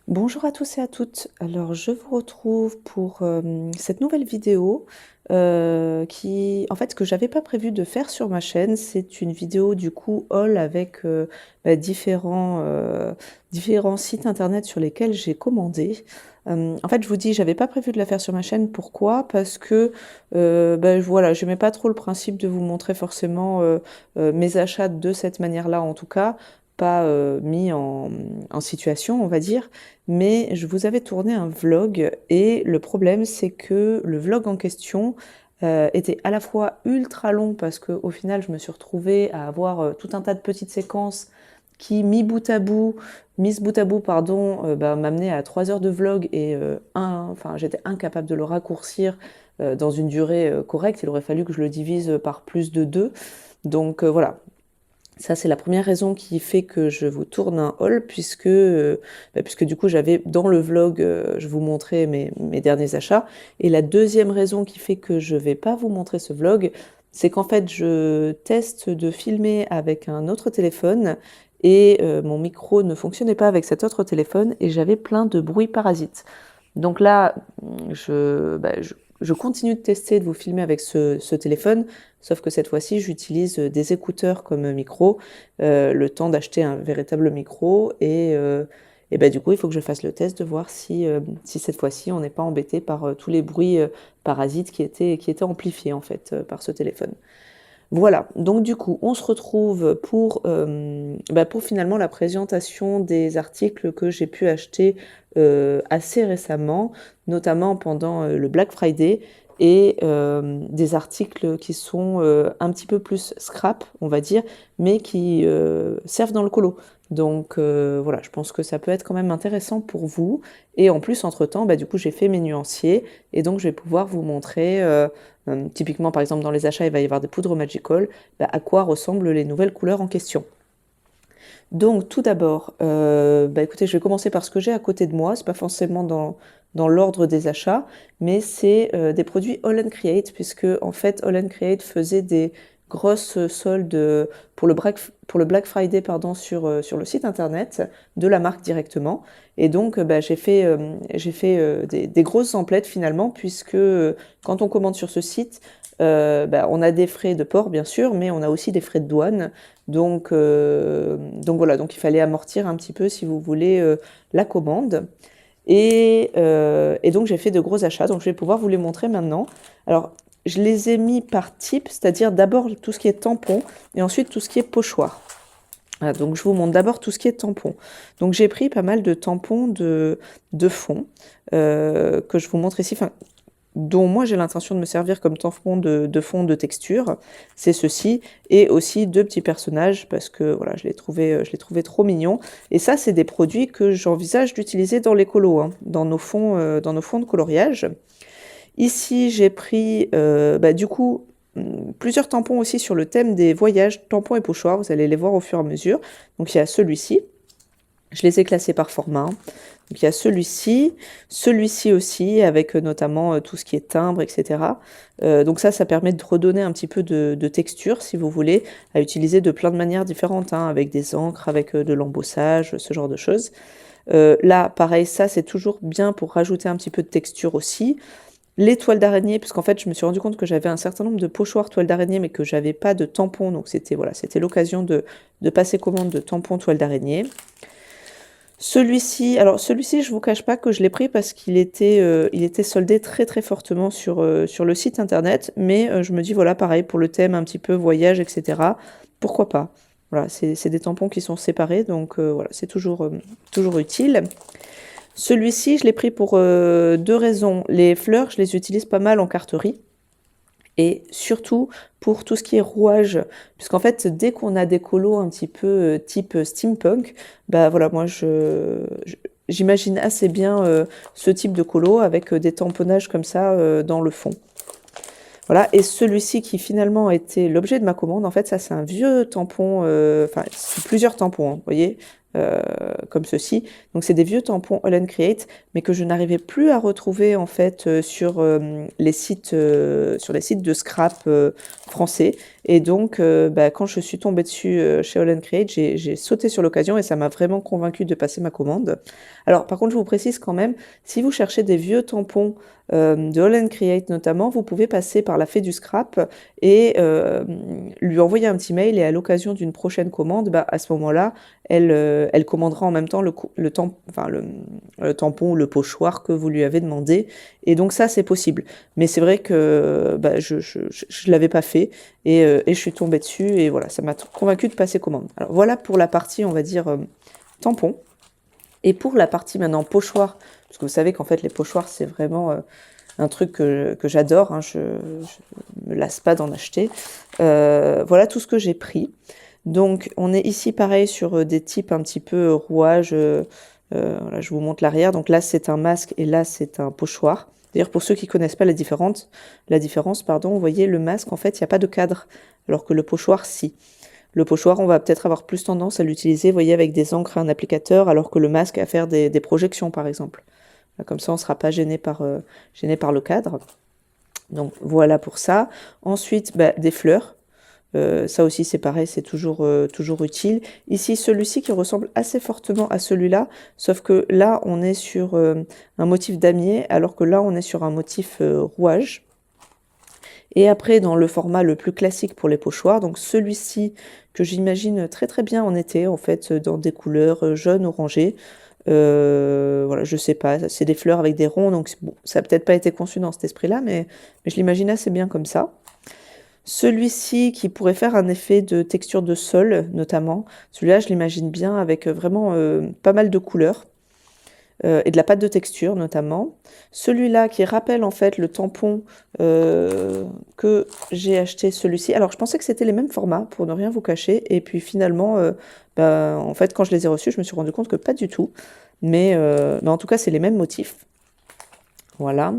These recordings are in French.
Bonjour à tous et à toutes. Alors, je vous retrouve pour cette nouvelle vidéo que j'avais pas prévu de faire sur ma chaîne. C'est une vidéo du coup haul avec différents sites internet sur lesquels j'ai commandé. En fait, je vous dis, j'avais pas prévu de la faire sur ma chaîne. Pourquoi? Parce que voilà, j'aimais pas trop le principe de vous montrer forcément mes achats de cette manière-là, en tout cas, pas mis en situation, on va dire. Mais je vous avais tourné un vlog et le problème c'est que le vlog en question était à la fois ultra long parce qu'au final je me suis retrouvée à avoir tout un tas de petites séquences qui mises bout à bout pardon, m'amenaient à 3 heures de vlog et j'étais incapable de le raccourcir dans une durée correcte. Il aurait fallu que je le divise par plus de 2. Donc voilà, ça, c'est la première raison qui fait que je vous tourne un haul, puisque du coup, j'avais dans le vlog, je vous montrais mes derniers achats. Et la deuxième raison qui fait que je vais pas vous montrer ce vlog, c'est qu'en fait, je teste de filmer avec un autre téléphone et mon micro ne fonctionnait pas avec cet autre téléphone et j'avais plein de bruits parasites. Donc là, je continue de tester, de vous filmer avec ce téléphone, sauf que cette fois-ci, j'utilise des écouteurs comme micro, le temps d'acheter un véritable micro, du coup, il faut que je fasse le test de voir si cette fois-ci, on n'est pas embêté par tous les bruits parasites qui étaient amplifiés en fait par ce téléphone. Voilà, donc du coup, on se retrouve pour finalement la présentation des articles que j'ai pu acheter assez récemment, notamment pendant le Black Friday, et des articles qui sont un petit peu plus scrap, on va dire, mais qui servent dans le colo. Donc voilà, je pense que ça peut être quand même intéressant pour vous. Et en plus, entre-temps, du coup, j'ai fait mes nuanciers, et donc je vais pouvoir vous montrer... typiquement, par exemple, dans les achats, il va y avoir des poudres Magical, à quoi ressemblent les nouvelles couleurs en question. Donc, tout d'abord, écoutez, je vais commencer par ce que j'ai à côté de moi. C'est pas forcément dans l'ordre des achats, mais c'est des produits All and Create, puisque en fait, All and Create faisait des grosses soldes pour le Black Friday pardon, sur le site internet de la marque directement. Et donc, j'ai fait des grosses emplettes finalement, puisque quand on commande sur ce site, on a des frais de port bien sûr, mais on a aussi des frais de douane. Donc voilà, donc il fallait amortir un petit peu si vous voulez la commande. Et donc j'ai fait de gros achats, donc je vais pouvoir vous les montrer maintenant. Alors je les ai mis par type, c'est-à-dire d'abord tout ce qui est tampon et ensuite tout ce qui est pochoir. Voilà, donc je vous montre d'abord tout ce qui est tampon. Donc j'ai pris pas mal de tampons de fond que je vous montre ici. Enfin, dont moi j'ai l'intention de me servir comme tampon de fond de texture, c'est ceci, et aussi deux petits personnages parce que voilà, je les trouvais trop mignons. Et ça, c'est des produits que j'envisage d'utiliser dans les colos, hein, dans nos fonds de coloriage. Ici, j'ai pris du coup plusieurs tampons aussi sur le thème des voyages, tampons et pochoirs, vous allez les voir au fur et à mesure. Donc il y a celui-ci, je les ai classés par format, hein. Donc il y a celui-ci aussi, avec notamment tout ce qui est timbre, etc. Donc ça permet de redonner un petit peu de texture, si vous voulez, à utiliser de plein de manières différentes, hein, avec des encres, avec de l'embossage, ce genre de choses. Là, pareil, ça c'est toujours bien pour rajouter un petit peu de texture aussi. Les toiles d'araignée, puisqu'en fait je me suis rendu compte que j'avais un certain nombre de pochoirs toiles d'araignée, mais que j'avais pas de tampons, donc c'était l'occasion de passer commande de tampons toiles d'araignée. Celui-ci, je vous cache pas que je l'ai pris parce qu'il était soldé très très fortement sur le site internet, mais je me dis voilà, pareil, pour le thème un petit peu voyage, etc., pourquoi pas. Voilà, c'est des tampons qui sont séparés, donc voilà, c'est toujours utile. Celui-ci, je l'ai pris pour deux raisons. Les fleurs, je les utilise pas mal en carterie. Et surtout pour tout ce qui est rouage, puisqu'en fait, dès qu'on a des colos un petit peu type steampunk, voilà, moi j'imagine assez bien ce type de colo avec des tamponnages comme ça dans le fond. Voilà, et celui-ci qui finalement a été l'objet de ma commande, en fait, ça c'est un vieux tampon, c'est plusieurs tampons, hein, vous voyez, comme ceci. Donc c'est des vieux tampons All and Create, mais que je n'arrivais plus à retrouver en fait sur les sites de scrap français. Et donc, bah, quand je suis tombée dessus chez All Create, j'ai sauté sur l'occasion et ça m'a vraiment convaincue de passer ma commande. Alors, par contre, je vous précise quand même, si vous cherchez des vieux tampons de All Create notamment, vous pouvez passer par la fée du scrap et lui envoyer un petit mail et à l'occasion d'une prochaine commande, bah, à ce moment-là, elle commandera en même temps le tampon ou le pochoir que vous lui avez demandé. Et donc ça, c'est possible. Mais c'est vrai que bah, je l'avais pas fait et je suis tombée dessus et voilà, ça m'a convaincue de passer commande. Alors voilà pour la partie, on va dire, tampon. Et pour la partie maintenant pochoir, parce que vous savez qu'en fait les pochoirs c'est vraiment un truc que j'adore, hein, je me lasse pas d'en acheter. Voilà tout ce que j'ai pris. Donc on est ici pareil sur des types un petit peu rouage. Voilà, je vous montre l'arrière. Donc là c'est un masque et là c'est un pochoir. D'ailleurs pour ceux qui connaissent pas la différence, vous voyez le masque en fait il n'y a pas de cadre, alors que le pochoir si. Le pochoir, on va peut-être avoir plus tendance à l'utiliser, vous voyez, avec des encres et un applicateur, alors que le masque à faire des projections, par exemple. Comme ça, on ne sera pas gêné par le cadre. Donc voilà pour ça. Ensuite, bah, des fleurs. Ça aussi, c'est pareil, c'est toujours utile. Ici, celui-ci qui ressemble assez fortement à celui-là, sauf que là, on est sur un motif damier, alors que là, on est sur un motif rouage. Et après, dans le format le plus classique pour les pochoirs, donc celui-ci que j'imagine très très bien en été, en fait, dans des couleurs jaunes, orangées. Voilà, je sais pas, c'est des fleurs avec des ronds, donc bon, ça n'a peut-être pas été conçu dans cet esprit-là, mais je l'imagine assez bien comme ça. Celui-ci qui pourrait faire un effet de texture de sol, notamment. Celui-là, je l'imagine bien avec vraiment pas mal de couleurs. Et de la pâte de texture notamment. Celui-là qui rappelle en fait le tampon que j'ai acheté, celui-ci. Alors je pensais que c'était les mêmes formats pour ne rien vous cacher et puis finalement en fait quand je les ai reçus je me suis rendu compte que pas du tout. Mais en tout cas c'est les mêmes motifs. Voilà.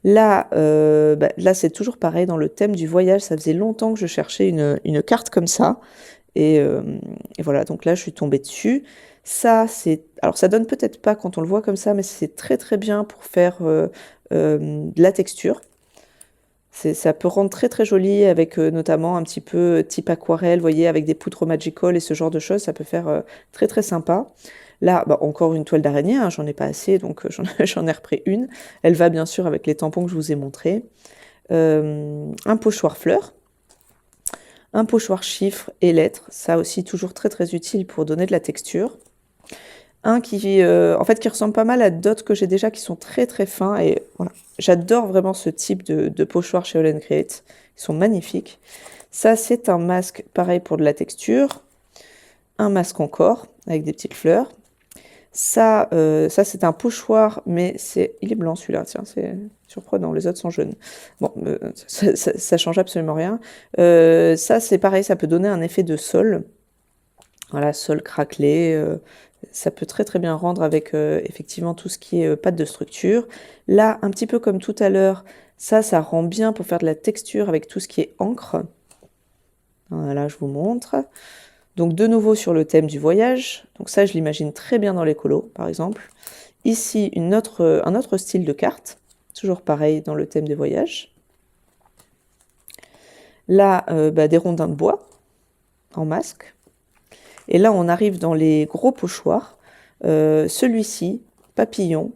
Là, là c'est toujours pareil dans le thème du voyage. Ça faisait longtemps que je cherchais une carte comme ça. Et voilà, donc là, je suis tombée dessus. Ça, alors ça donne peut-être pas quand on le voit comme ça, mais c'est très très bien pour faire de la texture. Ça peut rendre très très joli avec notamment un petit peu type aquarelle, vous voyez, avec des poutres magical et ce genre de choses, ça peut faire très très sympa. Là, bah, encore une toile d'araignée, hein, j'en ai pas assez, donc j'en ai repris une. Elle va bien sûr avec les tampons que je vous ai montrés. Un pochoir fleur. Un pochoir chiffres et lettres, ça aussi toujours très très utile pour donner de la texture. Un qui, en fait, qui ressemble pas mal à d'autres que j'ai déjà qui sont très très fins et voilà. J'adore vraiment ce type de pochoir chez All Create. Ils sont magnifiques. Ça, c'est un masque pareil pour de la texture. Un masque encore avec des petites fleurs. Ça, c'est un pochoir, mais il est blanc celui-là, tiens, c'est surprenant, les autres sont jaunes. Bon, ça change absolument rien. Ça, c'est pareil, ça peut donner un effet de sol. Voilà, sol craquelé. Ça peut très très bien rendre avec effectivement tout ce qui est pâte de structure. Là, un petit peu comme tout à l'heure, ça rend bien pour faire de la texture avec tout ce qui est encre. Voilà, je vous montre. Donc de nouveau sur le thème du voyage, donc ça je l'imagine très bien dans les colos par exemple. Ici un autre style de carte, toujours pareil dans le thème des voyages. Là des rondins de bois en masque. Et là on arrive dans les gros pochoirs. Celui-ci, papillon,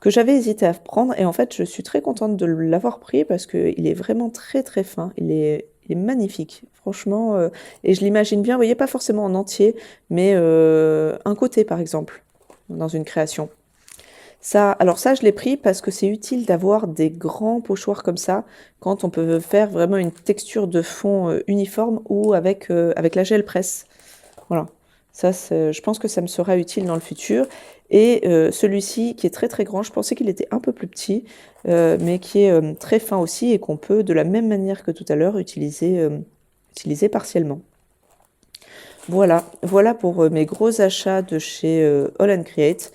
que j'avais hésité à prendre et en fait je suis très contente de l'avoir pris parce qu'il est vraiment très très fin, il est magnifique, franchement, et je l'imagine bien, vous voyez, pas forcément en entier, mais un côté par exemple, dans une création. Alors ça je l'ai pris parce que c'est utile d'avoir des grands pochoirs comme ça, quand on peut faire vraiment une texture de fond uniforme ou avec la gel presse. Voilà. Ça, je pense que ça me sera utile dans le futur. Et celui-ci, qui est très très grand, je pensais qu'il était un peu plus petit, mais qui est très fin aussi et qu'on peut, de la même manière que tout à l'heure, utiliser partiellement. Voilà pour mes gros achats de chez All Create.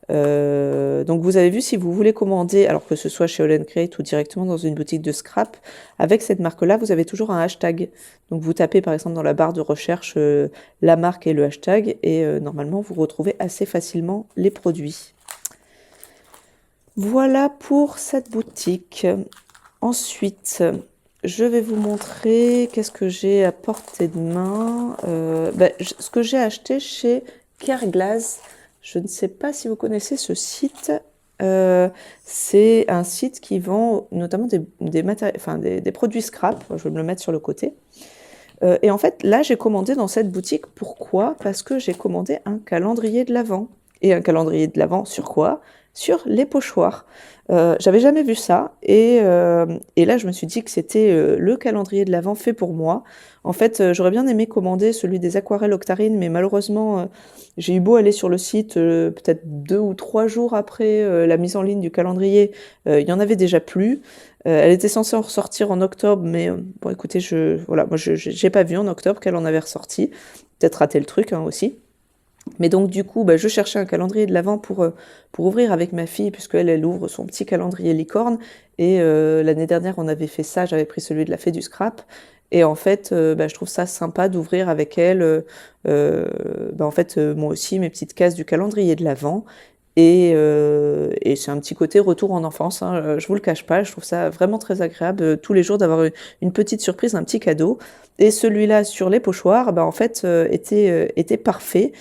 Donc vous avez vu, si vous voulez commander, alors que ce soit chez All Create ou directement dans une boutique de scrap, avec cette marque-là, vous avez toujours un hashtag. Donc vous tapez par exemple dans la barre de recherche la marque et le hashtag, et normalement vous retrouvez assez facilement les produits. Voilà pour cette boutique. Ensuite, je vais vous montrer qu'est-ce que j'ai à portée de main. Ce que j'ai acheté chez Kerglas. Je ne sais pas si vous connaissez ce site. C'est un site qui vend notamment des produits scrap. Je vais me le mettre sur le côté. Et en fait, là, j'ai commandé dans cette boutique. Pourquoi? Parce que j'ai commandé un calendrier de l'Avent. Et un calendrier de l'Avent sur quoi? Sur les pochoirs. J'avais jamais vu ça. Et là, je me suis dit que c'était le calendrier de l'Avent fait pour moi. En fait, j'aurais bien aimé commander celui des aquarelles Octarine, mais malheureusement, j'ai eu beau aller sur le site peut-être 2 ou 3 jours après la mise en ligne du calendrier, il y en avait déjà plus. Elle était censée en ressortir en octobre, mais bon, écoutez, moi, j'ai pas vu en octobre qu'elle en avait ressorti. Peut-être raté le truc aussi. Mais donc, du coup, je cherchais un calendrier de l'Avent pour ouvrir avec ma fille, puisqu'elle ouvre son petit calendrier licorne. Et l'année dernière, on avait fait ça, j'avais pris celui de la Fée du Scrap. Et en fait, je trouve ça sympa d'ouvrir avec elle, moi aussi, mes petites cases du calendrier de l'Avent. Et c'est un petit côté retour en enfance, hein, je vous le cache pas, je trouve ça vraiment très agréable tous les jours d'avoir une petite surprise, un petit cadeau. Et celui-là sur les pochoirs, était parfait.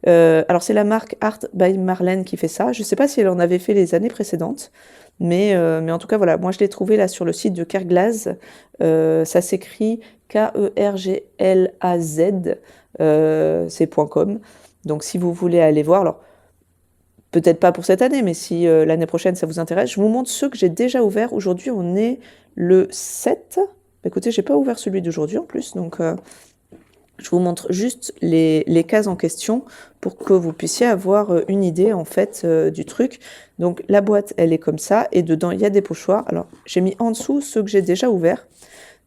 Alors c'est la marque Art by Marlène qui fait ça. Je sais pas si elle en avait fait les années précédentes, mais en tout cas voilà, moi je l'ai trouvé là sur le site de Kerglas. Ça s'écrit Kerglaz, c'est .com. Donc si vous voulez aller voir, alors peut-être pas pour cette année, mais si l'année prochaine ça vous intéresse, je vous montre ceux que j'ai déjà ouverts. Aujourd'hui, on est le 7. Écoutez, j'ai pas ouvert celui d'aujourd'hui en plus, donc je vous montre juste les cases en question pour que vous puissiez avoir une idée en fait du truc. Donc la boîte, elle est comme ça, et dedans il y a des pochoirs. Alors j'ai mis en dessous ceux que j'ai déjà ouverts.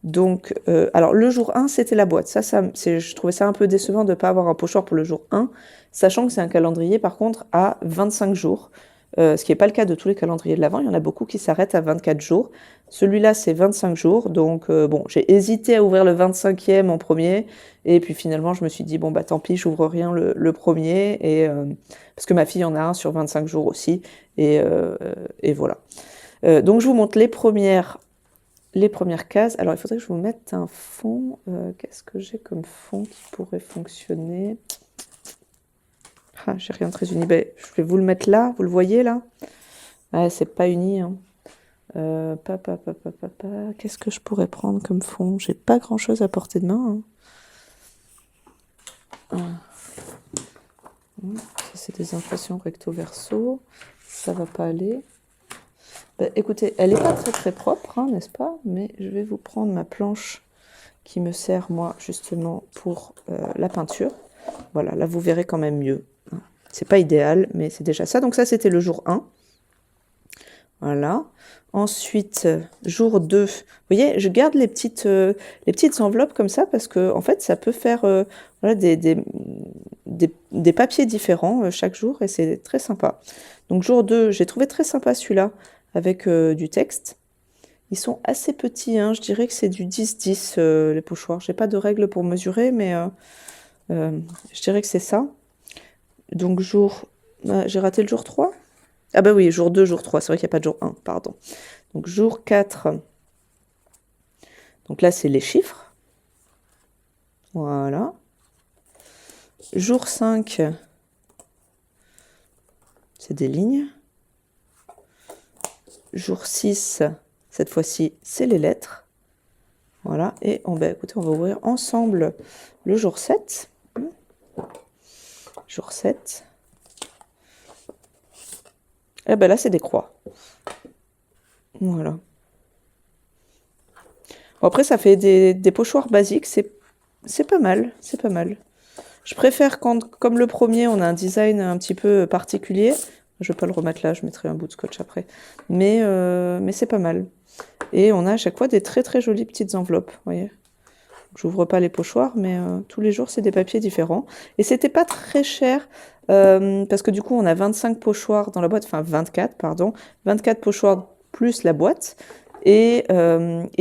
Donc, alors le jour 1, c'était la boîte. Je trouvais ça un peu décevant de ne pas avoir un pochoir pour le jour 1, sachant que c'est un calendrier par contre à 25 jours, ce qui n'est pas le cas de tous les calendriers de l'Avent. Il y en a beaucoup qui s'arrêtent à 24 jours. Celui-là, c'est 25 jours, donc j'ai hésité à ouvrir le 25e en premier, et puis finalement, je me suis dit, bon, tant pis, j'ouvre rien le premier, parce que ma fille en a un sur 25 jours aussi, et voilà. Donc, je vous montre les premières cases. Alors, il faudrait que je vous mette un fond. Qu'est-ce que j'ai comme fond qui pourrait fonctionner? Ah, j'ai rien de très uni. Je vais vous le mettre là. Vous le voyez là? Ouais, c'est pas uni. Hein. Qu'est-ce que je pourrais prendre comme fond? J'ai pas grand-chose à portée de main. Hein. Ça, c'est des impressions recto-verso. Ça va pas aller. Écoutez, elle n'est pas très très propre, hein, n'est-ce pas? Mais je vais vous prendre ma planche qui me sert, moi, justement, pour la peinture. Voilà, là, vous verrez quand même mieux. Hein. C'est pas idéal, mais c'est déjà ça. Donc ça, c'était le jour 1. Voilà. Ensuite, jour 2. Vous voyez, je garde les petites enveloppes comme ça parce que, en fait, ça peut faire des papiers différents chaque jour et c'est très sympa. Donc, jour 2, j'ai trouvé très sympa celui-là avec du texte. Ils sont assez petits, hein. Je dirais que c'est du 10-10 les pochoirs. J'ai pas de règle pour mesurer, mais je dirais que c'est ça. Donc j'ai raté le jour 3. Ah oui, jour 2, jour 3. C'est vrai qu'il n'y a pas de jour 1, pardon. Donc jour 4. Donc là, c'est les chiffres. Voilà. Jour 5, c'est des lignes. Jour 6, cette fois-ci, c'est les lettres. Voilà. Et écoutez, on va ouvrir ensemble le jour 7. Jour 7. Et là, c'est des croix. Voilà. Bon, après, ça fait des pochoirs basiques. C'est pas mal. C'est pas mal. Je préfère quand, comme le premier, on a un design un petit peu particulier. Je vais pas le remettre là, je mettrai un bout de scotch après. Mais c'est pas mal. Et on a à chaque fois des très très jolies petites enveloppes, vous voyez. J'ouvre pas les pochoirs, mais tous les jours, c'est des papiers différents. Et c'était pas très cher, parce que du coup, on a 25 pochoirs dans la boîte, enfin 24, pardon. 24 pochoirs plus la boîte. Et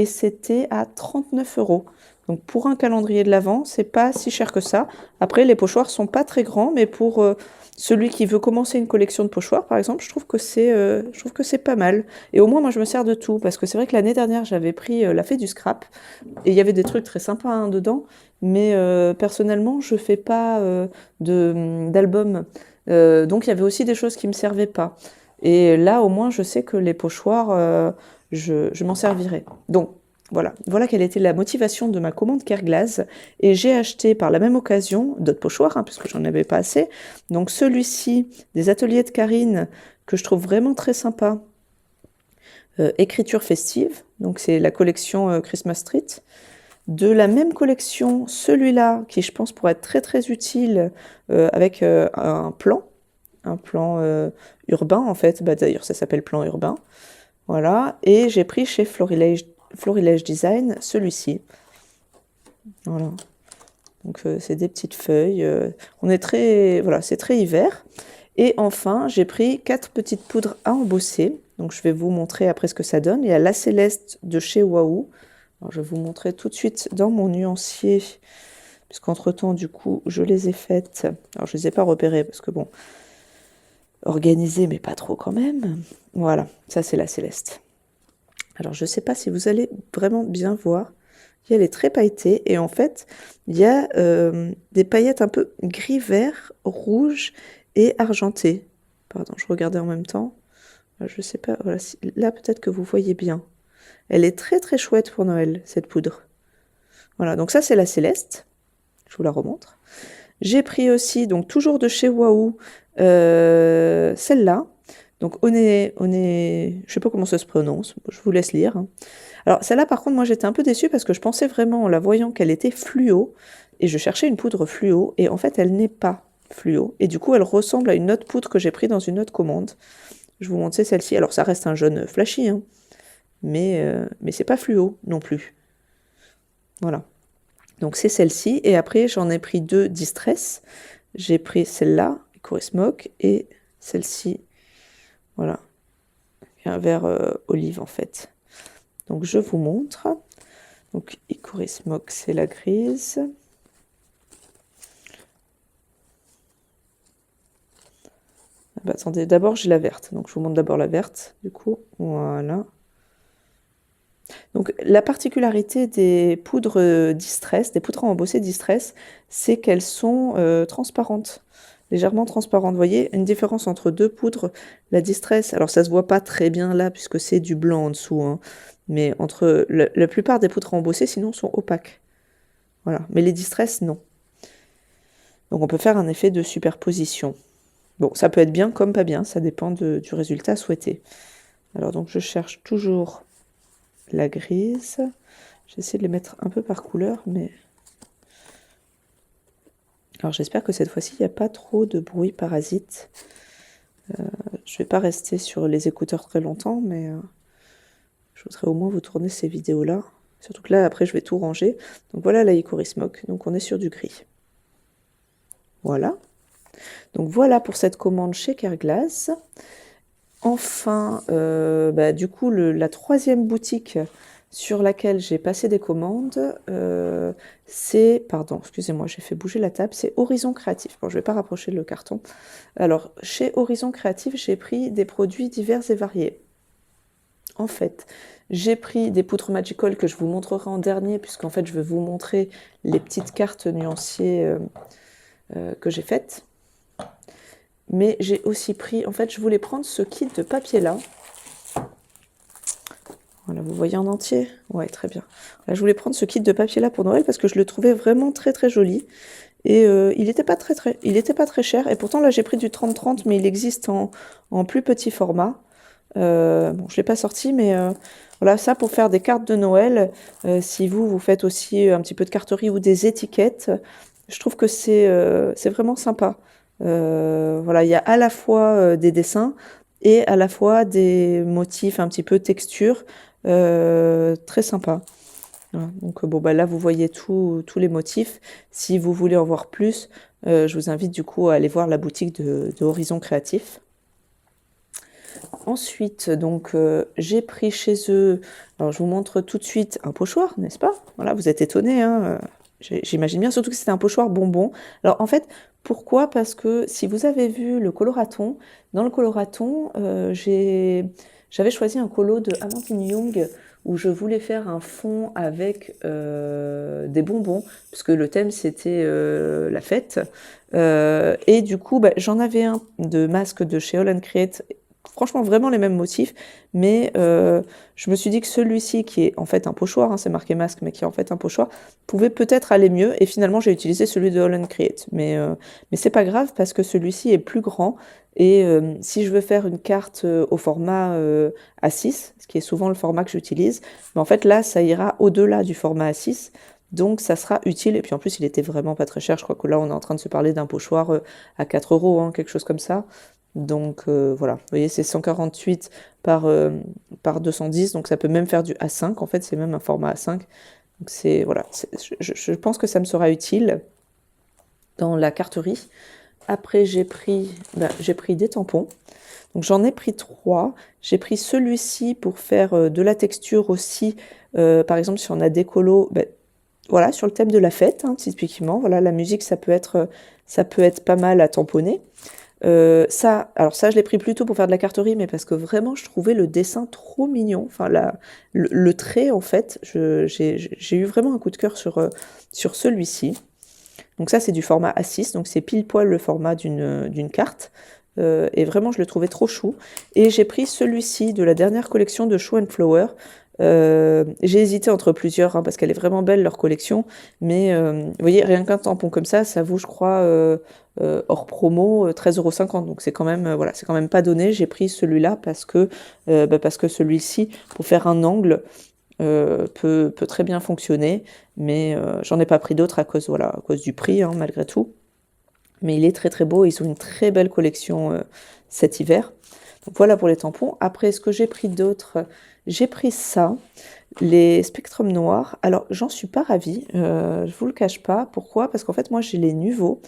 c'était à 39 €. Donc pour un calendrier de l'Avent, c'est pas si cher que ça. Après, les pochoirs sont pas très grands, mais pour celui qui veut commencer une collection de pochoirs, par exemple, je trouve que c'est pas mal. Et au moins, moi, je me sers de tout, parce que c'est vrai que l'année dernière, j'avais pris la fée du scrap, et il y avait des trucs très sympas hein, dedans, mais personnellement, je fais pas d'album, donc il y avait aussi des choses qui me servaient pas. Et là, au moins, je sais que les pochoirs, je m'en servirai. Donc, voilà quelle était la motivation de ma commande Kerglas. Et j'ai acheté par la même occasion d'autres pochoirs, hein, puisque j'en avais pas assez. Donc celui-ci, des ateliers de Karine, que je trouve vraiment très sympa. Écriture festive, donc c'est la collection Christmas Street. De la même collection, celui-là, qui je pense pourrait être très très utile, avec un plan urbain en fait. Bah, d'ailleurs, ça s'appelle plan urbain. Voilà, et j'ai pris chez Florilège Design celui-ci. Voilà. Donc c'est des petites feuilles. On est très, voilà, c'est très hiver. Et enfin, j'ai pris 4 petites poudres à embosser. Donc je vais vous montrer après ce que ça donne. Il y a la Céleste de chez Wahoo. Alors, je vais vous montrer tout de suite dans mon nuancier, puisqu'entre-temps, du coup, je les ai faites. Alors je les ai pas repérées parce que bon, organisées, mais pas trop quand même. Voilà, ça c'est la Céleste. Alors, je ne sais pas si vous allez vraiment bien voir. Elle est très pailletée et en fait, il y a des paillettes un peu gris-vert, rouge et argenté. Pardon, je regardais en même temps. Je ne sais pas, voilà, là peut-être que vous voyez bien. Elle est très très chouette pour Noël, cette poudre. Voilà, donc ça c'est la Céleste. Je vous la remontre. J'ai pris aussi, donc toujours de chez Wahoo, celle-là. Donc, je sais pas comment ça se prononce, je vous laisse lire. Hein. Alors, celle-là, par contre, moi, j'étais un peu déçue parce que je pensais vraiment, en la voyant, qu'elle était fluo, et je cherchais une poudre fluo, et en fait, elle n'est pas fluo. Et du coup, elle ressemble à une autre poudre que j'ai prise dans une autre commande. Je vous montre, c'est celle-ci. Alors, ça reste un jaune flashy, hein, mais c'est pas fluo non plus. Voilà. Donc, c'est celle-ci, et après, j'en ai pris 2 Distress. J'ai pris celle-là, Hickory Smoke, et celle-ci. Voilà, un vert olive en fait. Donc je vous montre. Donc Hickory Smoke, c'est la grise. Ah bah, attendez, d'abord j'ai la verte. Donc je vous montre d'abord la verte, du coup. Voilà. Donc la particularité des poudres Distress, des poudres à embosser Distress, c'est qu'elles sont transparentes. Légèrement transparente. Vous voyez, une différence entre 2 poudres. La Distress, alors ça se voit pas très bien là, puisque c'est du blanc en dessous, hein, mais entre la plupart des poudres à embosser, sinon, sont opaques. Voilà, mais les Distress, non. Donc on peut faire un effet de superposition. Bon, ça peut être bien comme pas bien, ça dépend du résultat souhaité. Alors donc je cherche toujours la grise. J'essaie de les mettre un peu par couleur, mais... Alors j'espère que cette fois-ci, il n'y a pas trop de bruit parasite. Je ne vais pas rester sur les écouteurs très longtemps, mais je voudrais au moins vous tourner ces vidéos-là. Surtout que là, après, je vais tout ranger. Donc voilà la Hickory Smoke. Donc on est sur du gris. Voilà. Donc voilà pour cette commande chez Kerglas. Enfin, du coup, la 3e boutique sur laquelle j'ai passé des commandes, c'est, pardon, excusez-moi, j'ai fait bouger la table, c'est Horizon Créatif. Bon, je ne vais pas rapprocher le carton. Alors, chez Horizon Créatif, j'ai pris des produits divers et variés. En fait, j'ai pris des poutres Magical que je vous montrerai en dernier, puisqu'en fait, je vais vous montrer les petites cartes nuanciers que j'ai faites. Mais j'ai aussi pris, en fait, je voulais prendre ce kit de papier-là. Voilà, vous voyez en entier? Ouais, très bien. Là, je voulais prendre ce kit de papier-là pour Noël parce que je le trouvais vraiment très très joli. Et il n'était pas très cher. Et pourtant, là, j'ai pris du 30-30, mais il existe en plus petit format. Bon, je ne l'ai pas sorti, mais voilà, ça pour faire des cartes de Noël. Si vous faites aussi un petit peu de carterie ou des étiquettes, je trouve que c'est vraiment sympa. Voilà, il y a à la fois des dessins et à la fois des motifs un petit peu texture, très sympa. Voilà, donc bon, là vous voyez tous les motifs. Si vous voulez en voir plus, je vous invite du coup à aller voir la boutique de Horizon Créatif. Ensuite, donc, j'ai pris chez eux, alors je vous montre tout de suite un pochoir, n'est-ce pas? Voilà, vous êtes étonnés, hein, j'imagine bien, surtout que c'était un pochoir bonbon. Alors en fait, pourquoi? Parce que si vous avez vu le coloraton, dans le coloraton, j'avais choisi un colo de Amandine Young où je voulais faire un fond avec des bonbons, puisque le thème c'était la fête. Et du coup, bah, j'en avais un de masque de chez All & Create, franchement vraiment les mêmes motifs, mais je me suis dit que celui-ci, qui est en fait un pochoir, hein, c'est marqué masque, mais qui est en fait un pochoir, pouvait peut-être aller mieux, et finalement j'ai utilisé celui de All & Create. Mais c'est pas grave, parce que celui-ci est plus grand, et si je veux faire une carte au format A6, ce qui est souvent le format que j'utilise, mais en fait là, ça ira au-delà du format A6, donc ça sera utile, et puis en plus il était vraiment pas très cher, je crois que là on est en train de se parler d'un pochoir à 4 €, hein, quelque chose comme ça. Donc voilà, vous voyez, c'est 148 par 210, donc ça peut même faire du A5, en fait c'est même un format A5. Donc c'est, voilà, je pense que ça me sera utile dans la carterie. Après j'ai pris des tampons, donc j'en ai pris 3. J'ai pris celui-ci pour faire de la texture aussi, par exemple si on a des colos, voilà, sur le thème de la fête, hein, typiquement, voilà, la musique ça peut être pas mal à tamponner. Alors ça, je l'ai pris plutôt pour faire de la carterie, mais parce que vraiment, je trouvais le dessin trop mignon. Enfin, le trait, en fait, j'ai eu vraiment un coup de cœur sur celui-ci. Donc ça, c'est du format A6, donc c'est pile poil le format d'une carte. Et vraiment, je le trouvais trop chou. Et j'ai pris celui-ci de la dernière collection de Show & Flower. J'ai hésité entre plusieurs, hein, parce qu'elle est vraiment belle leur collection, mais vous voyez, rien qu'un tampon comme ça vaut, je crois, hors promo, 13,50 €. Donc c'est quand même, voilà, c'est quand même pas donné. J'ai pris celui-là parce que celui-ci, pour faire un angle, peut très bien fonctionner, mais j'en ai pas pris d'autres à cause, voilà, à cause du prix, hein, malgré tout. Mais il est très très beau, ils ont une très belle collection cet hiver. Donc voilà pour les tampons. Après, ce que j'ai pris d'autre, j'ai pris ça, les Spectrum noirs. Alors, j'en suis pas ravie, je vous le cache pas. Pourquoi? Parce qu'en fait, moi, j'ai les Nuvo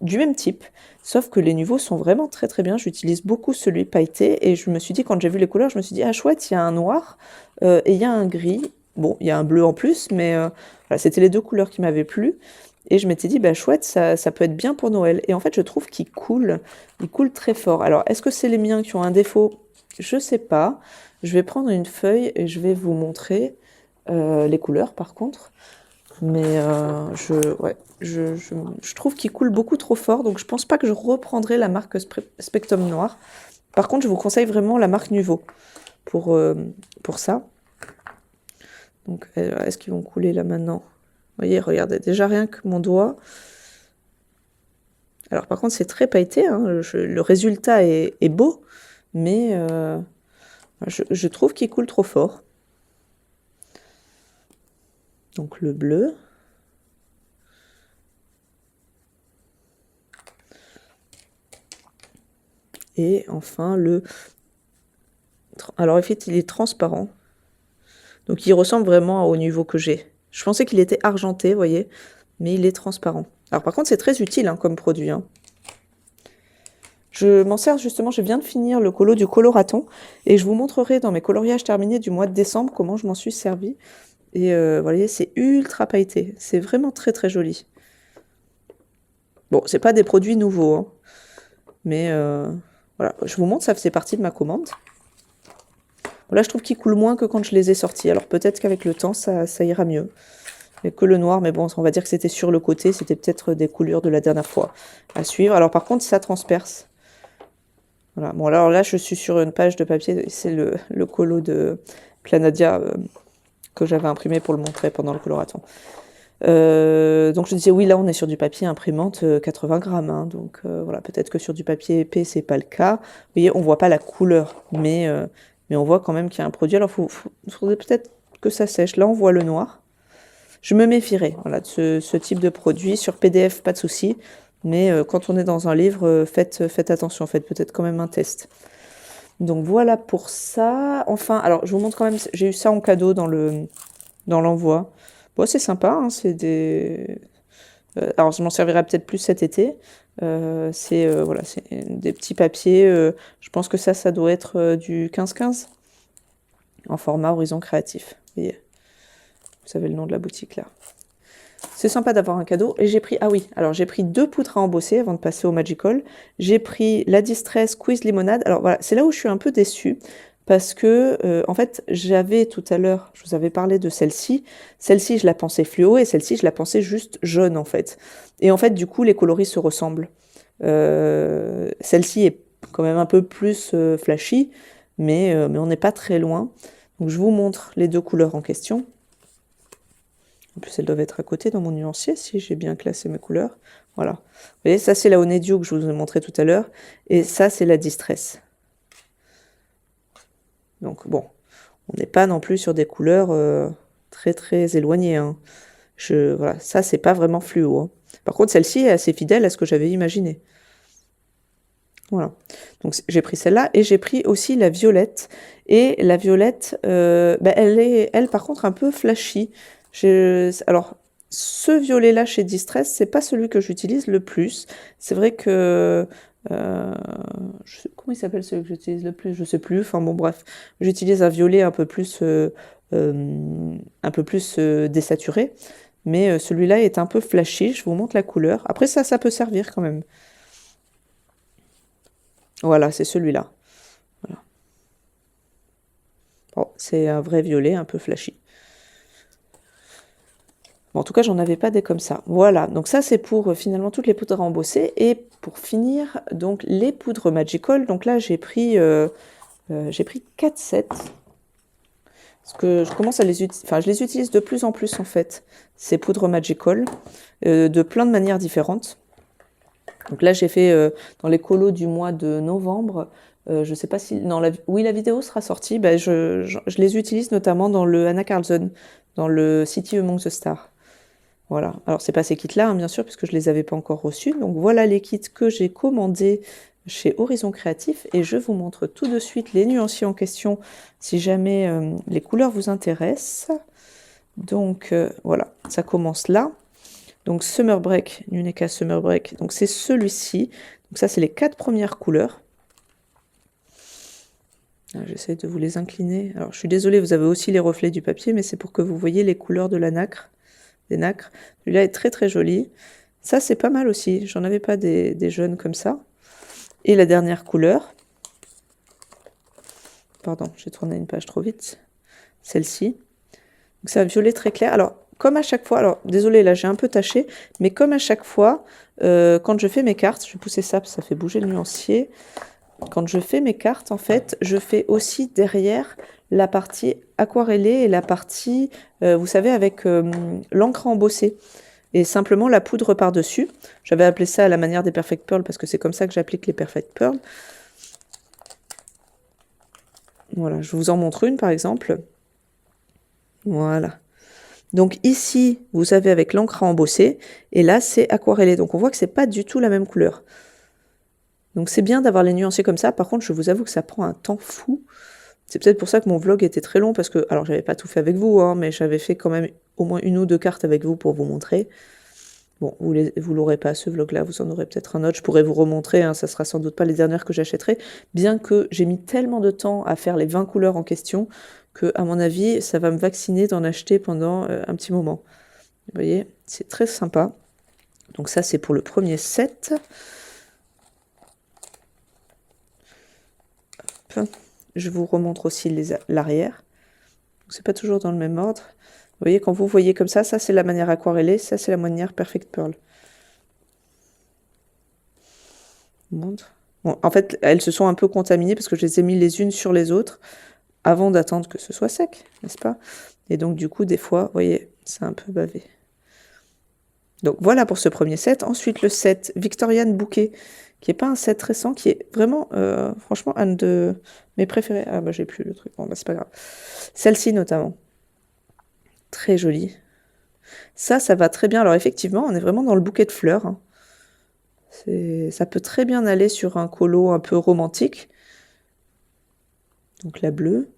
du même type, sauf que les Nuvo sont vraiment très très bien. J'utilise beaucoup celui pailleté, et je me suis dit, quand j'ai vu les couleurs, je me suis dit, ah chouette, il y a un noir et il y a un gris. Bon, il y a un bleu en plus, mais voilà, c'était les deux couleurs qui m'avaient plu. Et je m'étais dit, bah chouette, ça peut être bien pour Noël. Et en fait, je trouve qu'il coule très fort. Alors, est-ce que c'est les miens qui ont un défaut? Je sais pas. Je vais prendre une feuille et je vais vous montrer les couleurs, par contre. Mais je trouve qu'il coule beaucoup trop fort, donc je pense pas que je reprendrai la marque Spectrum Noir. Par contre, je vous conseille vraiment la marque Nuvo pour ça. Donc, est-ce qu'ils vont couler là maintenant? Vous voyez, regardez, déjà rien que mon doigt. Alors par contre, c'est très pailleté, hein, le résultat est beau, mais je trouve qu'il coule trop fort. Donc le bleu. Et enfin alors en fait, il est transparent. Donc il ressemble vraiment au niveau que j'ai. Je pensais qu'il était argenté, vous voyez, mais il est transparent. Alors par contre, c'est très utile, hein, comme produit, hein. Je m'en sers justement, je viens de finir le colo du coloraton, et je vous montrerai dans mes coloriages terminés du mois de décembre comment je m'en suis servi. Et vous voyez, c'est ultra pailleté, c'est vraiment très très joli. Bon, c'est pas des produits nouveaux, hein, mais voilà, je vous montre, ça faisait partie de ma commande. Là, je trouve qu'il coule moins que quand je les ai sortis. Alors peut-être qu'avec le temps, ça ira mieux. Et que le noir, mais bon, on va dire que c'était sur le côté. C'était peut-être des coulures de la dernière fois à suivre. Alors par contre, ça transperce. Voilà. Bon, alors là, je suis sur une page de papier. C'est le colo de Planadia que j'avais imprimé pour le montrer pendant le coloraton. Donc je disais, oui, là, on est sur du papier imprimante 80 grammes. Hein, donc voilà, peut-être que sur du papier épais, c'est pas le cas. Vous voyez, on voit pas la couleur, mais on voit quand même qu'il y a un produit. Alors, il faudrait peut-être que ça sèche. Là, on voit le noir. Je me méfierais, voilà, de ce type de produit. Sur PDF, pas de souci. Mais quand on est dans un livre, faites attention. Faites peut-être quand même un test. Donc, voilà pour ça. Enfin, alors, je vous montre quand même. J'ai eu ça en cadeau dans l'envoi. Bon, c'est sympa. Hein, c'est des... alors, je m'en servirai peut-être plus cet été. Voilà, c'est des petits papiers. Je pense que ça doit être du 15-15 en format Horizon Créatif. Vous voyez, vous avez le nom de la boutique là. C'est sympa d'avoir un cadeau. Et j'ai pris, ah oui, alors j'ai pris 2 poutres à embosser avant de passer au Magical. J'ai pris la Distress Quiz Limonade. Alors voilà, c'est là où je suis un peu déçue. Parce que, en fait, j'avais tout à l'heure, je vous avais parlé de celle-ci. Celle-ci, je la pensais fluo et celle-ci, je la pensais juste jaune, en fait. Et en fait, du coup, les coloris se ressemblent. Celle-ci est quand même un peu plus flashy, mais on n'est pas très loin. Donc, je vous montre les 2 couleurs en question. En plus, elles doivent être à côté dans mon nuancier, si j'ai bien classé mes couleurs. Voilà. Vous voyez, ça, c'est la Honeydew que je vous ai montré tout à l'heure. Et ça, c'est la Distress. Donc, bon, on n'est pas non plus sur des couleurs très, très éloignées. Hein. Voilà, ça, c'est pas vraiment fluo. Hein. Par contre, celle-ci est assez fidèle à ce que j'avais imaginé. Voilà. Donc, j'ai pris celle-là et j'ai pris aussi la violette. Et la violette, elle est, elle, par contre, un peu flashy. Alors, ce violet-là chez Distress, c'est pas celui que j'utilise le plus. C'est vrai que... comment il s'appelle celui que j'utilise le plus? Je sais plus. Enfin bon, bref. J'utilise un violet un peu plus désaturé. Mais celui-là est un peu flashy. Je vous montre la couleur. Après, ça peut servir quand même. Voilà, c'est celui-là. Voilà. Bon, c'est un vrai violet un peu flashy. Bon, en tout cas, j'en avais pas des comme ça. Voilà, donc ça c'est pour finalement toutes les poudres à embosser. Et pour finir, donc les poudres Magical. Donc là, j'ai pris 4 sets. Parce que je commence à les utiliser, enfin je les utilise de plus en plus en fait, ces poudres Magical, de plein de manières différentes. Donc là, j'ai fait dans les colos du mois de novembre. Je sais pas si... Non, oui, la vidéo sera sortie. Ben, je les utilise notamment dans le Anna Carlson, dans le City Among the Stars. Voilà. Alors, c'est pas ces kits-là, hein, bien sûr, puisque je les avais pas encore reçus. Donc, voilà les kits que j'ai commandés chez Horizon Créatif. Et je vous montre tout de suite les nuanciers en question, si jamais les couleurs vous intéressent. Donc, voilà, ça commence là. Donc Summer Break, Nuneka Summer Break, donc c'est celui-ci. Donc ça, c'est les 4 premières couleurs. J'essaie de vous les incliner. Alors je suis désolée, vous avez aussi les reflets du papier, mais c'est pour que vous voyez les couleurs de la nacre, des nacres. Celui-là est très très joli. Ça, c'est pas mal aussi. J'en avais pas des jaunes comme ça. Et la dernière couleur. Pardon, j'ai tourné une page trop vite. Celle-ci. Donc c'est un violet très clair. Alors, comme à chaque fois, alors désolé, là j'ai un peu taché, mais comme à chaque fois, quand je fais mes cartes, je vais pousser ça parce que ça fait bouger le nuancier. Quand je fais mes cartes, en fait, je fais aussi derrière la partie aquarellée et la partie, vous savez, avec l'encre embossée. Et simplement la poudre par-dessus. J'avais appelé ça à la manière des Perfect Pearl parce que c'est comme ça que j'applique les Perfect Pearl. Voilà, je vous en montre une par exemple. Voilà. Donc ici, vous avez avec l'encre à embosser, et là, c'est aquarellé. Donc on voit que c'est pas du tout la même couleur. Donc c'est bien d'avoir les nuanciers comme ça. Par contre, je vous avoue que ça prend un temps fou. C'est peut-être pour ça que mon vlog était très long, parce que, alors j'avais pas tout fait avec vous, hein, mais j'avais fait quand même au moins 1 ou 2 cartes avec vous pour vous montrer. Bon, vous l'aurez pas ce vlog-là, vous en aurez peut-être un autre. Je pourrais vous remontrer, hein, ça sera sans doute pas les dernières que j'achèterai, bien que j'ai mis tellement de temps à faire les 20 couleurs en question, que à mon avis, ça va me vacciner d'en acheter pendant un petit moment. Vous voyez, c'est très sympa. Donc ça, c'est pour le premier set. Hop. Je vous remontre aussi l'arrière. C'est pas toujours dans le même ordre. Vous voyez, quand vous voyez comme ça c'est la manière aquarellée, ça c'est la manière Perfect Pearl. Bon, en fait, elles se sont un peu contaminées parce que je les ai mis les unes sur les autres avant d'attendre que ce soit sec, n'est-ce pas? Et donc du coup, des fois, vous voyez, c'est un peu bavé. Donc voilà pour ce premier set. Ensuite, le set Victorian Bouquet, qui n'est pas un set récent, qui est vraiment, franchement, un de mes préférés. Ah bah j'ai plus le truc, bon bah c'est pas grave. Celle-ci notamment. Très jolie. Ça va très bien. Alors effectivement, on est vraiment dans le bouquet de fleurs. Hein. Ça peut très bien aller sur un colo un peu romantique. Donc la bleue.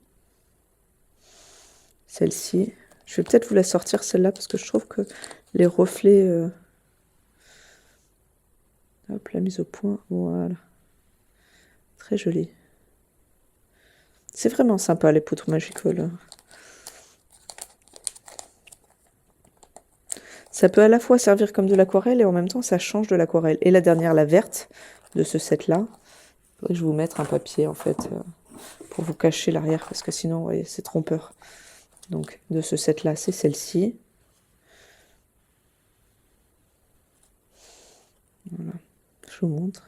Celle-ci. Je vais peut-être vous la sortir celle-là parce que je trouve que les reflets... Hop, la mise au point, voilà. Très joli. C'est vraiment sympa les poutres Magical. Ça peut à la fois servir comme de l'aquarelle et en même temps ça change de l'aquarelle. Et la dernière, la verte, de ce set-là. Il faudrait que je vous mette un papier en fait pour vous cacher l'arrière parce que sinon, vous voyez, c'est trompeur. Donc de ce set-là, c'est celle-ci. Voilà, je vous montre.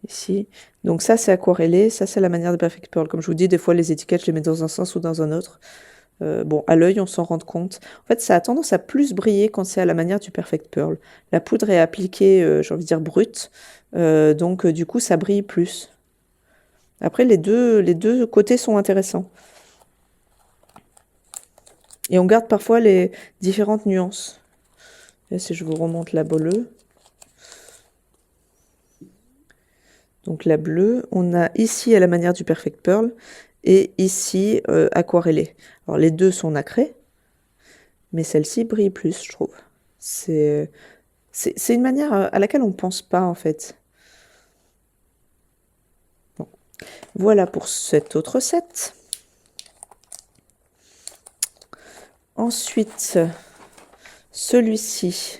Ici. Donc ça, c'est aquarellé. Ça, c'est la manière de Perfect Pearl. Comme je vous dis, des fois, les étiquettes, je les mets dans un sens ou dans un autre. Bon, à l'œil, on s'en rend compte. En fait, ça a tendance à plus briller quand c'est à la manière du Perfect Pearl. La poudre est appliquée, j'ai envie de dire, brute. Donc, du coup, ça brille plus. Après, les deux côtés sont intéressants. Et on garde parfois les différentes nuances. Et si je vous remonte la bleue. Donc la bleue, on a ici à la manière du Perfect Pearl et ici aquarellé. Alors les deux sont nacrés, mais celle-ci brille plus, je trouve. C'est une manière à laquelle on ne pense pas en fait. Bon. Voilà pour cet autre set. Ensuite, celui-ci.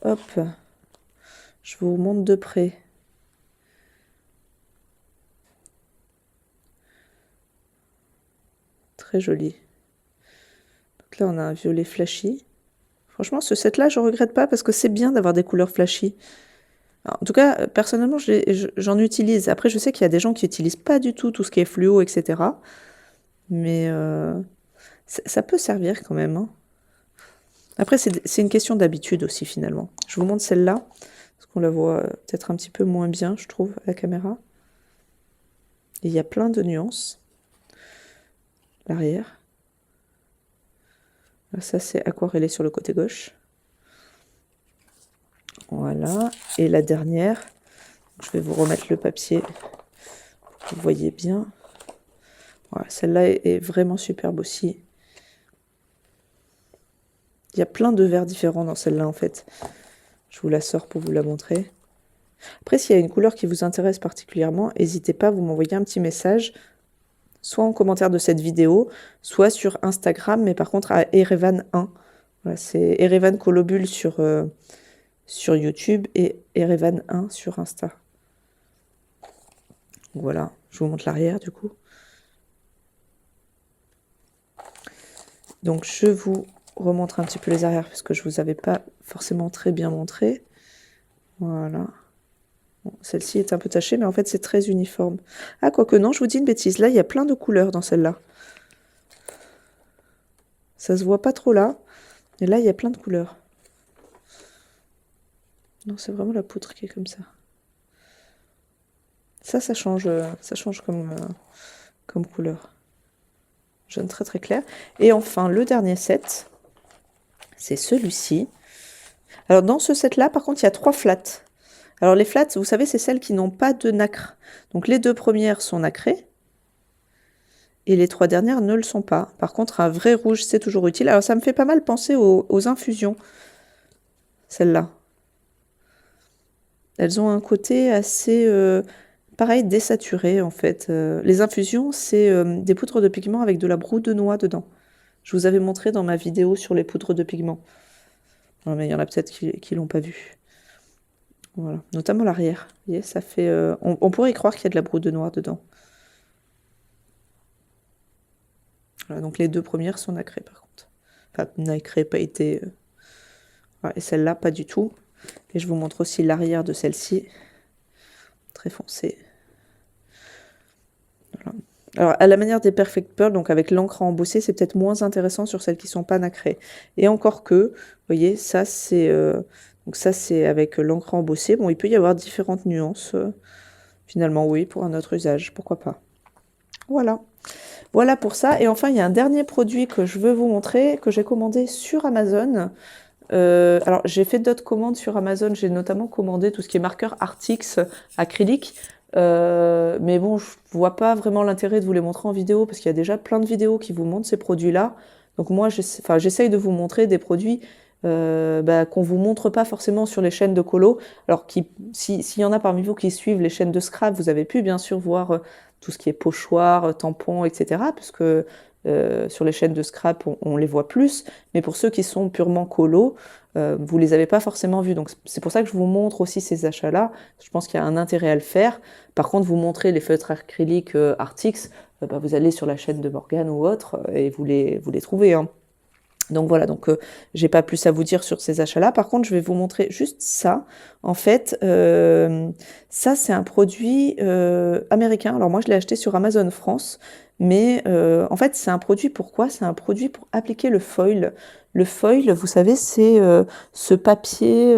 Hop, je vous remonte de près. Très joli. Donc là, on a un violet flashy. Franchement, ce set-là, je ne regrette pas parce que c'est bien d'avoir des couleurs flashy. Alors, en tout cas, personnellement, j'en utilise. Après, je sais qu'il y a des gens qui n'utilisent pas du tout ce qui est fluo, etc. Mais ça peut servir quand même. Hein. Après, c'est une question d'habitude aussi, finalement. Je vous montre celle-là, parce qu'on la voit peut-être un petit peu moins bien, je trouve, à la caméra. Et il y a plein de nuances. L'arrière. Ça, c'est aquarellé sur le côté gauche. Voilà. Et la dernière, je vais vous remettre le papier pour que vous voyez bien. Voilà, celle-là est vraiment superbe aussi. Il y a plein de verres différents dans celle-là, en fait. Je vous la sors pour vous la montrer. Après, s'il y a une couleur qui vous intéresse particulièrement, n'hésitez pas à vous m'envoyer un petit message, soit en commentaire de cette vidéo, soit sur Instagram, mais par contre à Erevan1. Voilà, c'est Erevan Colobule sur YouTube et Erevan1 sur Insta. Donc voilà, je vous montre l'arrière du coup. Donc je vous remontre un petit peu les arrières parce que je ne vous avais pas forcément très bien montré. Voilà. Bon, celle-ci est un peu tachée, mais en fait c'est très uniforme. Ah, quoique non, je vous dis une bêtise. Là, il y a plein de couleurs dans celle-là. Ça se voit pas trop là. Et là, il y a plein de couleurs. Non, c'est vraiment la poutre qui est comme ça. Ça change comme couleur. Jaune très très clair. Et enfin, le dernier set, c'est celui-ci. Alors, dans ce set-là, par contre, il y a 3 flats. Alors, les flats, vous savez, c'est celles qui n'ont pas de nacre. Donc, les 2 premières sont nacrées. Et les 3 dernières ne le sont pas. Par contre, un vrai rouge, c'est toujours utile. Alors, ça me fait pas mal penser aux infusions. Celles-là. Elles ont un côté assez, pareil, désaturé, en fait. Les infusions, c'est des poudres de pigment avec de la broue de noix dedans. Je vous avais montré dans ma vidéo sur les poudres de pigment. Non, mais il y en a peut-être qui l'ont pas vu. Voilà, notamment l'arrière. Vous voyez, ça fait. On pourrait y croire qu'il y a de la broue de noix dedans. Voilà, donc les 2 premières sont nacrées par contre. Enfin, nacrées, pas été. Voilà, et celle-là, pas du tout. Et je vous montre aussi l'arrière de celle-ci. Très foncé. Voilà. Alors, à la manière des Perfect Pearl, donc avec l'encre à embosser, c'est peut-être moins intéressant sur celles qui ne sont pas nacrées. Et encore que, vous voyez, ça c'est avec l'encre à embosser. Bon, il peut y avoir différentes nuances. Finalement, oui, pour un autre usage, pourquoi pas. Voilà. Voilà pour ça. Et enfin, il y a un dernier produit que je veux vous montrer, que j'ai commandé sur Amazon. Alors, j'ai fait d'autres commandes sur Amazon. J'ai notamment commandé tout ce qui est marqueur Artix acrylique. Mais bon, je vois pas vraiment l'intérêt de vous les montrer en vidéo parce qu'il y a déjà plein de vidéos qui vous montrent ces produits-là. Donc moi, j'essaye de vous montrer des produits bah, qu'on vous montre pas forcément sur les chaînes de colo. Alors s'il y en a parmi vous qui suivent les chaînes de scrap, vous avez pu bien sûr voir tout ce qui est pochoir, tampons, etc. Puisque sur les chaînes de scrap, on les voit plus. Mais pour ceux qui sont purement colo, vous les avez pas forcément vus. Donc c'est pour ça que je vous montre aussi ces achats-là. Je pense qu'il y a un intérêt à le faire. Par contre, vous montrer les feutres acryliques Artix, bah, vous allez sur la chaîne de Morgane ou autre et vous les trouvez, hein. Donc voilà, donc j'ai pas plus à vous dire sur ces achats-là. Par contre, je vais vous montrer juste ça. En fait, ça c'est un produit américain. Alors moi, je l'ai acheté sur Amazon France, mais en fait, c'est un produit pourquoi? C'est un produit pour appliquer le foil. Le foil, vous savez, c'est ce papier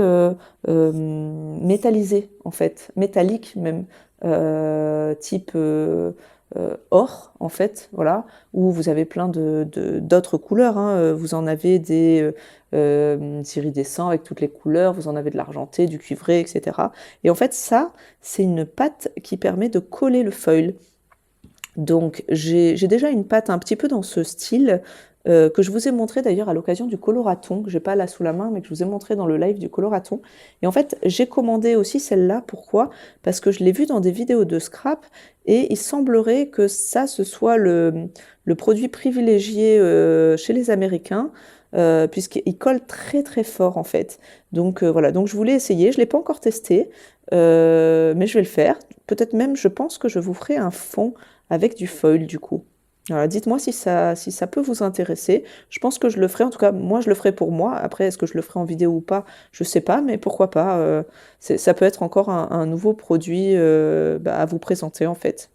métallisé, en fait, métallique même, type or, en fait, voilà, où vous avez plein d'autres couleurs, hein. Vous en avez des iridescents avec toutes les couleurs, vous en avez de l'argenté, du cuivré, etc. Et en fait, ça, c'est une pâte qui permet de coller le foil. Donc, j'ai déjà une pâte un petit peu dans ce style, que je vous ai montré d'ailleurs à l'occasion du coloraton, que j'ai pas là sous la main, mais que je vous ai montré dans le live du coloraton. Et en fait, j'ai commandé aussi celle-là. Pourquoi? Parce que je l'ai vue dans des vidéos de scrap, et il semblerait que ça, ce soit le produit privilégié chez les Américains, puisqu'il colle très très fort en fait. Donc voilà, donc je voulais essayer, je l'ai pas encore testé, mais je vais le faire. Peut-être même, je pense que je vous ferai un fond avec du foil du coup. Voilà, dites-moi si ça peut vous intéresser. Je pense que je le ferai, en tout cas, moi je le ferai pour moi. Après, est-ce que je le ferai en vidéo ou pas? Je sais pas, mais pourquoi pas. Ça peut être encore un nouveau produit bah, à vous présenter en fait.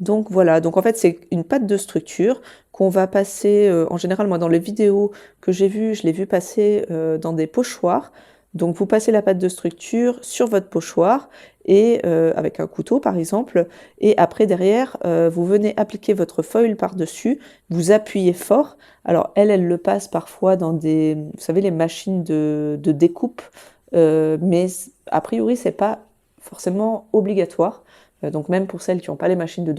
Donc voilà, donc en fait c'est une pâte de structure qu'on va passer, en général moi dans les vidéos que j'ai vues, je l'ai vu passer dans des pochoirs. Donc vous passez la pâte de structure sur votre pochoir et avec un couteau par exemple, et après derrière vous venez appliquer votre foil par-dessus, vous appuyez fort. Alors elle le passe parfois dans des, vous savez, les machines de découpe, mais a priori c'est pas forcément obligatoire. Donc même pour celles qui n'ont pas les machines de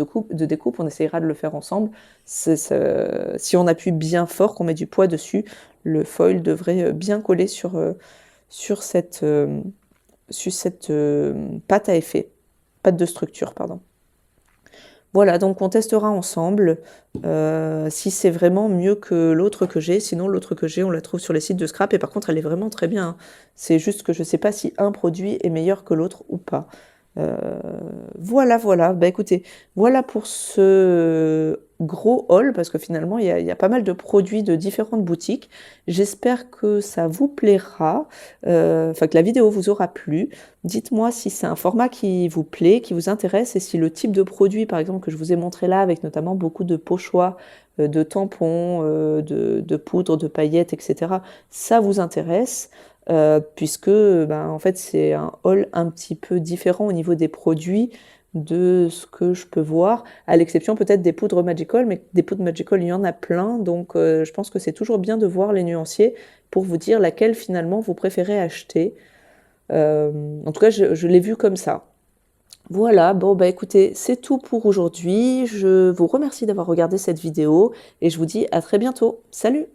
découpe, on essayera de le faire ensemble. Si on appuie bien fort, qu'on met du poids dessus, le foil devrait bien coller sur cette pâte à effet, pâte de structure, pardon. Voilà, donc on testera ensemble si c'est vraiment mieux que l'autre que j'ai. Sinon, l'autre que j'ai, on la trouve sur les sites de scrap. Et par contre, elle est vraiment très bien, hein. C'est juste que je ne sais pas si un produit est meilleur que l'autre ou pas. Voilà, voilà. Bah écoutez, voilà pour ce gros haul, parce que finalement, il y a pas mal de produits de différentes boutiques. J'espère que ça vous plaira, enfin que la vidéo vous aura plu. Dites-moi si c'est un format qui vous plaît, qui vous intéresse, et si le type de produit, par exemple, que je vous ai montré là, avec notamment beaucoup de pochoirs, de tampons, de poudre, de paillettes, etc., ça vous intéresse. Puisque ben, en fait c'est un haul un petit peu différent au niveau des produits de ce que je peux voir, à l'exception peut-être des poudres Magical, mais des poudres Magical il y en a plein, donc je pense que c'est toujours bien de voir les nuanciers pour vous dire laquelle finalement vous préférez acheter. En tout cas je l'ai vu comme ça. Voilà, bon bah écoutez, c'est tout pour aujourd'hui. Je vous remercie d'avoir regardé cette vidéo et je vous dis à très bientôt. Salut!